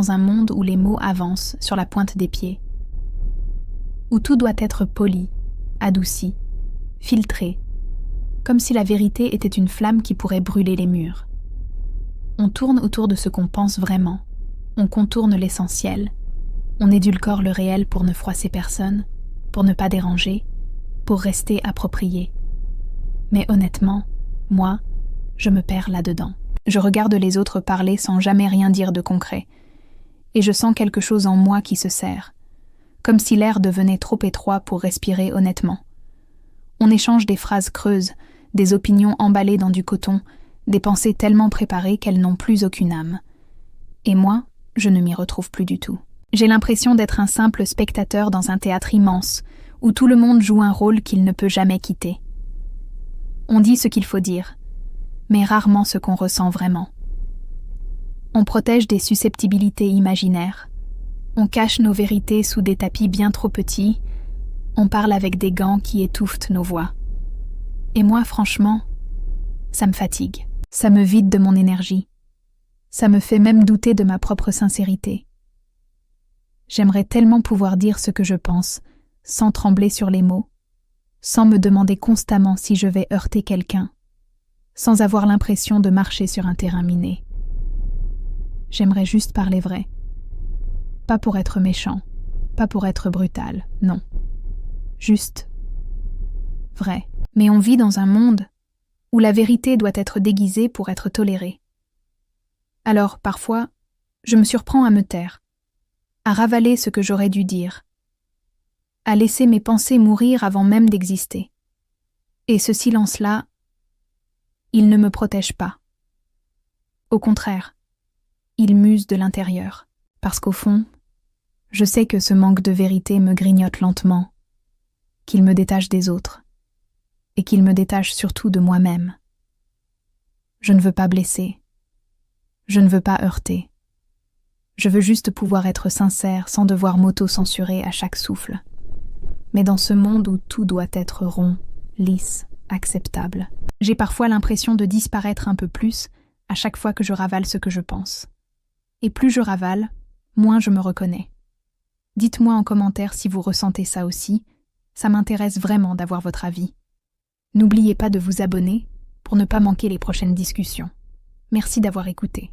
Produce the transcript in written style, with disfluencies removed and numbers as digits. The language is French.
dans un monde où les mots avancent sur la pointe des pieds, où tout doit être poli, adouci, filtré, comme si la vérité était une flamme qui pourrait brûler les murs. On tourne autour de ce qu'on pense vraiment, on contourne l'essentiel, on édulcore le réel pour ne froisser personne, pour ne pas déranger, pour rester approprié. Mais honnêtement, moi, je me perds là-dedans. Je regarde les autres parler sans jamais rien dire de concret, et je sens quelque chose en moi qui se serre, comme si l'air devenait trop étroit pour respirer honnêtement. On échange des phrases creuses, des opinions emballées dans du coton, des pensées tellement préparées qu'elles n'ont plus aucune âme. Et moi, je ne m'y retrouve plus du tout. J'ai l'impression d'être un simple spectateur dans un théâtre immense, où tout le monde joue un rôle qu'il ne peut jamais quitter. On dit ce qu'il faut dire, mais rarement ce qu'on ressent vraiment. On protège des susceptibilités imaginaires, on cache nos vérités sous des tapis bien trop petits, on parle avec des gants qui étouffent nos voix. Et moi, franchement, ça me fatigue, ça me vide de mon énergie, ça me fait même douter de ma propre sincérité. J'aimerais tellement pouvoir dire ce que je pense, sans trembler sur les mots, sans me demander constamment si je vais heurter quelqu'un, sans avoir l'impression de marcher sur un terrain miné. J'aimerais juste parler vrai. Pas pour être méchant, pas pour être brutal, non. Juste vrai. Mais on vit dans un monde où la vérité doit être déguisée pour être tolérée. Alors, parfois, je me surprends à me taire, à ravaler ce que j'aurais dû dire, à laisser mes pensées mourir avant même d'exister. Et ce silence-là, il ne me protège pas. Au contraire, il m'use de l'intérieur, parce qu'au fond, je sais que ce manque de vérité me grignote lentement, qu'il me détache des autres, et qu'il me détache surtout de moi-même. Je ne veux pas blesser, je ne veux pas heurter. Je veux juste pouvoir être sincère sans devoir m'auto-censurer à chaque souffle. Mais dans ce monde où tout doit être rond, lisse, acceptable, j'ai parfois l'impression de disparaître un peu plus à chaque fois que je ravale ce que je pense. Et plus je ravale, moins je me reconnais. Dites-moi en commentaire si vous ressentez ça aussi, ça m'intéresse vraiment d'avoir votre avis. N'oubliez pas de vous abonner pour ne pas manquer les prochaines discussions. Merci d'avoir écouté.